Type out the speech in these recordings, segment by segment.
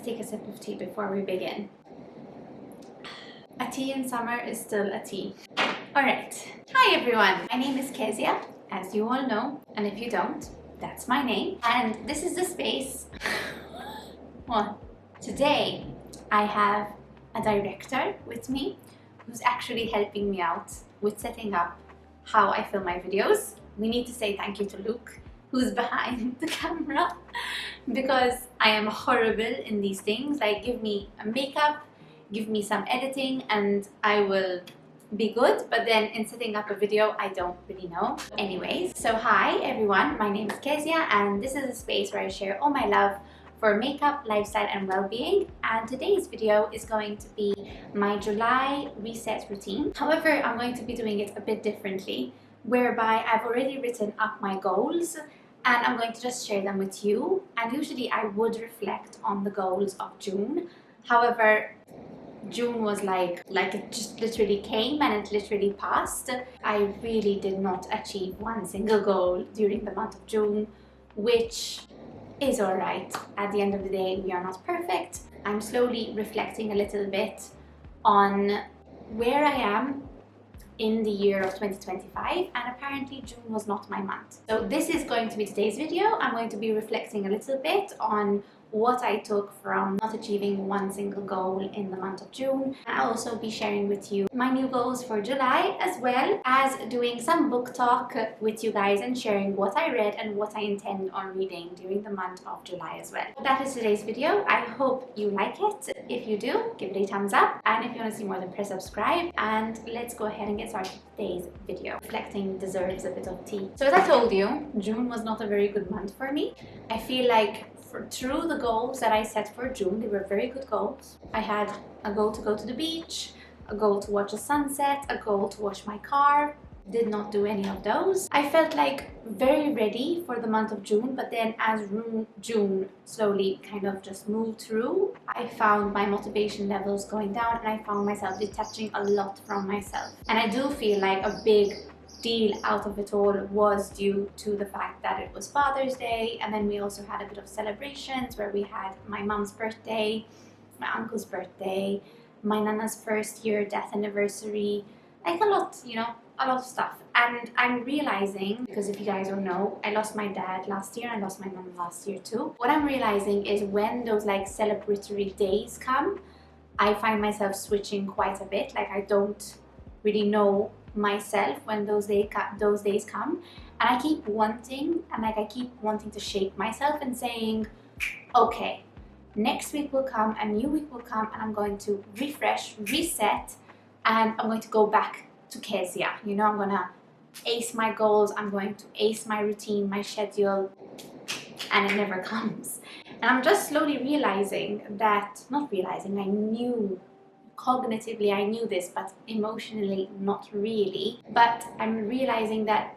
take a sip of tea before we begin. A tea in summer is still a tea. Alright, hi everyone, my name is Kezia, as you all know, and if you don't, that's my name. And this is the space. Well, today I have a director with me who's actually helping me out with setting up how I film my videos. We need to say thank you to Luke, who's behind the camera, because I am horrible in these things. Like, give me a makeup, give me some editing, and I will be good, but then in setting up a video I don't really know. Anyways, so hi everyone, my name is Kezia and this is a space where I share all my love for makeup, lifestyle and well-being, and today's video is going to be my July reset routine. However, I'm going to be doing it a bit differently, whereby I've already written up my goals and I'm going to just share them with you. And usually I would reflect on the goals of June. However, June was like it just literally came and it literally passed. I really did not achieve one single goal during the month of June, which is alright. At the end of the day, we are not perfect. I'm slowly reflecting a little bit on where I am in the year of 2025, and apparently June was not my month. So this is going to be today's video. I'm going to be reflecting a little bit on what I took from not achieving one single goal in the month of June. I'll also be sharing with you my new goals for July, as well as doing some book talk with you guys and sharing what I read and what I intend on reading during the month of July as well. That is today's video. I hope you like it. If you do, give it a thumbs up, and if you want to see more, then press subscribe. And let's go ahead and get started with today's video. Reflecting deserves a bit of tea. So as I told you, June was not a very good month for me. I feel like through the goals that I set for June, they were very good goals. I had a goal to go to the beach, a goal to watch a sunset, a goal to wash my car. Did not do any of those. I felt like very ready for the month of June, but then as June slowly kind of just moved through, I found my motivation levels going down and I found myself detaching a lot from myself. And I do feel like a big deal out of it all was due to the fact that it was Father's Day, and then we also had a bit of celebrations where we had my mom's birthday, my uncle's birthday, my nana's first year death anniversary, like a lot, you know, a lot of stuff. And I'm realizing, because if you guys don't know, I lost my dad last year and I lost my mom last year too. What I'm realizing is when those like celebratory days come, I find myself switching quite a bit. Like, I don't really know myself when those days come, and I keep wanting to shake myself and saying, okay, next week will come, a new week will come, and I'm going to refresh, reset, and I'm going to go back to Kezia. You know, I'm gonna ace my goals, I'm going to ace my routine, my schedule, and it never comes. And I'm just slowly realizing that, not realizing, I knew cognitively, I knew this, but emotionally not really. But I'm realizing that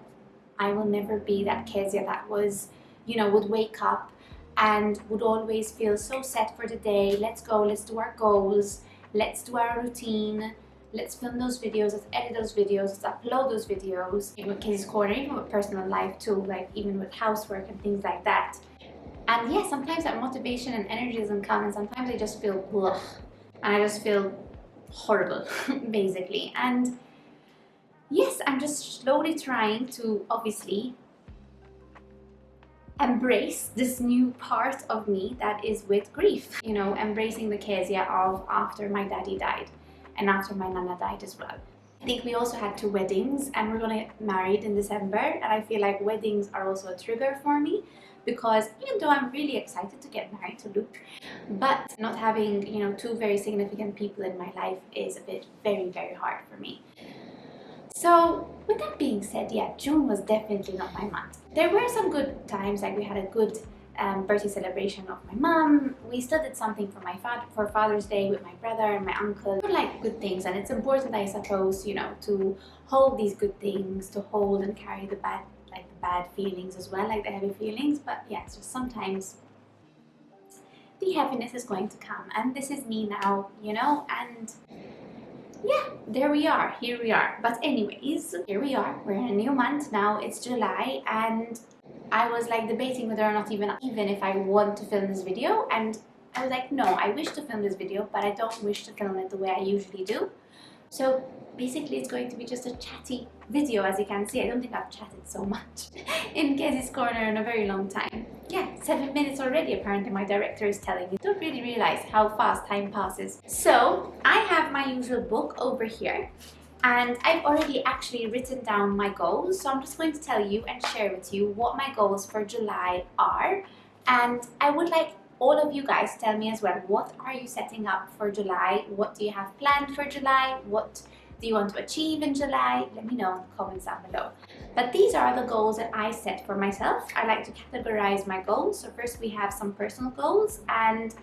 I will never be that Kezia that was, you know, would wake up and would always feel so set for the day. Let's go, let's do our goals, let's do our routine, let's film those videos, let's edit those videos, let's upload those videos. Even with Kezie's Corner, even with personal life too, like even with housework and things like that. And yeah, sometimes that motivation and energy doesn't come, and sometimes I just feel blah, and I just feel horrible basically. And yes, I'm just slowly trying to obviously embrace this new part of me that is with grief, you know, embracing the Kezia of after my daddy died and after my nana died as well. I think we also had 2 weddings and we're gonna get married in December, and I feel like weddings are also a trigger for me, because even though I'm really excited to get married to Luke, but not having, you know, 2 very significant people in my life is a bit very, very hard for me. So with that being said, yeah, June was definitely not my month. There were some good times, like we had a good birthday celebration of my mom. We still did something for Father's Day with my brother and my uncle. They're like good things, and it's important, I suppose, you know, to hold these good things, to hold and carry the bad feelings as well, like the heavy feelings. But yeah, so sometimes the happiness is going to come, and this is me now, you know. And yeah, there we are, here we are. But anyways, here we are, we're in a new month now, it's July, and I was like debating whether or not even if I want to film this video, and I was like, no, I wish to film this video, but I don't wish to film it the way I usually do. So basically it's going to be just a chatty video. As you can see, I don't think I've chatted so much in Kezzy's Corner in a very long time. Yeah, 7 minutes already apparently my director is telling me. Don't really realize how fast time passes. So I have my usual book over here, and I've already actually written down my goals. So I'm just going to tell you and share with you what my goals for July are. And I would like all of you guys tell me as well, what are you setting up for July? What do you have planned for July? What do you want to achieve in July? Let me know in the comments down below. But these are the goals that I set for myself. I like to categorize my goals. So first we have some personal goals, and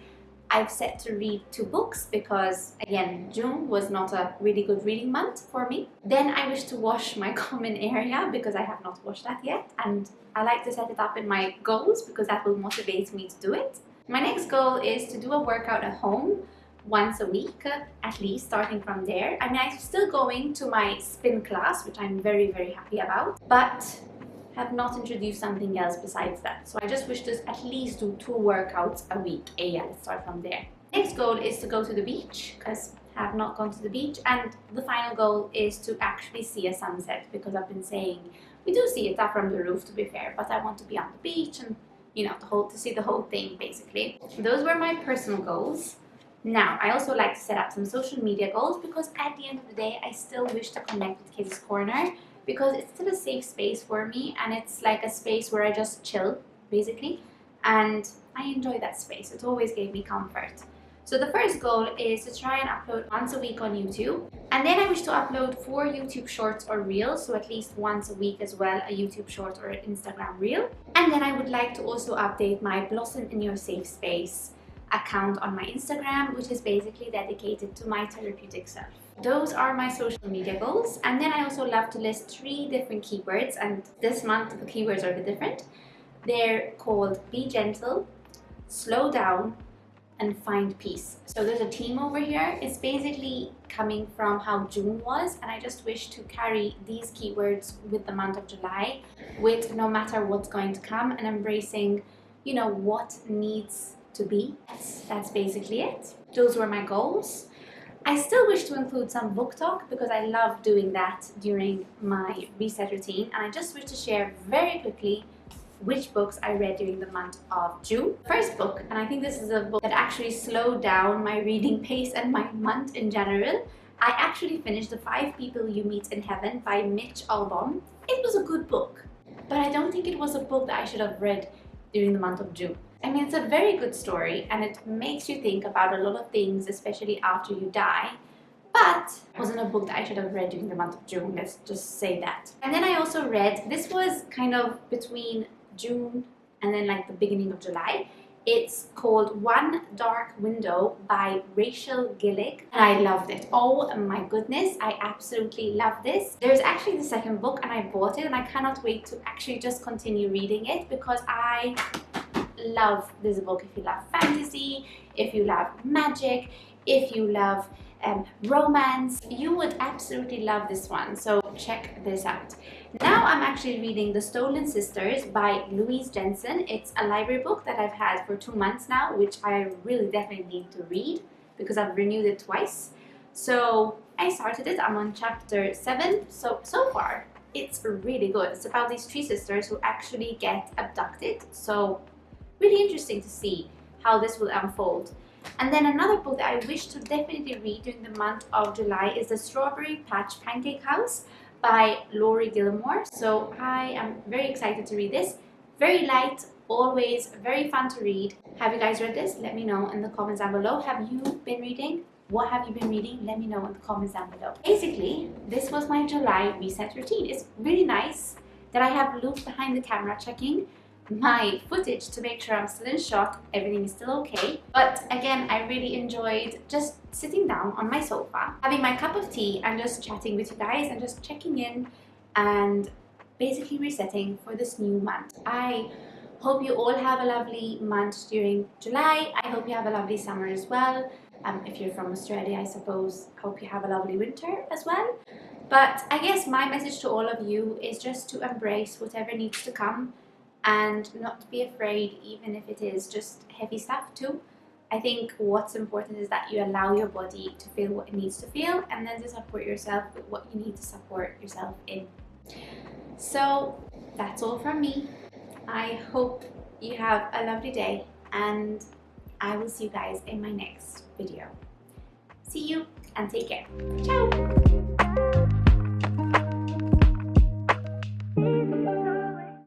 I've set to read 2 books because, again, June was not a really good reading month for me. Then I wish to wash my common area because I have not washed that yet, and I like to set it up in my goals because that will motivate me to do it. My next goal is to do a workout at home once a week, at least, starting from there. I mean, I'm still going to my spin class, which I'm very, very happy about, but have not introduced something else besides that. So I just wish to at least do 2 workouts a week. Yeah, let's start from there. Next goal is to go to the beach because I have not gone to the beach. And the final goal is to actually see a sunset because I've been saying we do see it up from the roof, to be fair, but I want to be on the beach and, you know, to see the whole thing basically. Those were my personal goals. Now, I also like to set up some social media goals because at the end of the day, I still wish to connect with Kezzy's Corner because it's still a safe space for me, and it's like a space where I just chill basically, and I enjoy that space. It always gave me comfort. So the first goal is to try and upload once a week on YouTube, and then I wish to upload 4 YouTube shorts or reels, so at least once a week as well, a YouTube short or an Instagram reel. And then I would like to also update my Blossom in Your Safe Space account on my Instagram, which is basically dedicated to my therapeutic self. Those are my social media goals. And then I also love to list 3 different keywords, and this month the keywords are a bit different. They're called be gentle, slow down, and find peace. So there's a theme over here. It's basically coming from how June was, and I just wish to carry these keywords with the month of July, with no matter what's going to come, and embracing, you know, what needs to be. That's basically it. Those were my goals. I still wish to include some book talk because I love doing that during my reset routine, and I just wish to share very quickly which books I read during the month of June. First book, and I think this is a book that actually slowed down my reading pace and my month in general. I actually finished The 5 People You Meet in Heaven by Mitch Albom. It was a good book, but I don't think it was a book that I should have read during the month of June. I mean, it's a very good story and it makes you think about a lot of things, especially after you die, but it wasn't a book that I should have read during the month of June, let's just say that. And then I also read, this was kind of between June and then like the beginning of July. It's called One Dark Window by Rachel Gillig, and I loved it. Oh my goodness, I absolutely love this. There's actually the second book and I bought it, and I cannot wait to actually just continue reading it because I love this book. If you love fantasy, if you love magic, if you love romance, you would absolutely love this one. So check this out. Now I'm actually reading The Stolen Sisters by Louise Jensen. It's a library book that I've had for 2 months now, which I really definitely need to read because I've renewed it twice. So I started it. I'm on chapter 7. So far it's really good. It's about these 3 sisters who actually get abducted. So really interesting to see how this will unfold. And then another book that I wish to definitely read during the month of July is The Strawberry Patch Pancake House by Laurie Gilmore. So I am very excited to read this. Very light, always very fun to read. Have you guys read this? Let me know in the comments down below. Have you been reading? What have you been reading? Let me know in the comments down below. Basically, this was my July reset routine. It's really nice that I have Luke behind the camera checking my footage to make sure I'm still in shot, everything is still okay. But again, I really enjoyed just sitting down on my sofa, having my cup of tea and just chatting with you guys and just checking in and basically resetting for this new month. I hope you all have a lovely month during July. I hope you have a lovely summer as well. If you're from Australia, I suppose, hope you have a lovely winter as well. But I guess my message to all of you is just to embrace whatever needs to come and not be afraid, even if it is just heavy stuff too. I think what's important is that you allow your body to feel what it needs to feel, and then to support yourself with what you need to support yourself in. So that's all from me. I hope you have a lovely day, and I will see you guys in my next video. See you and take care. Ciao!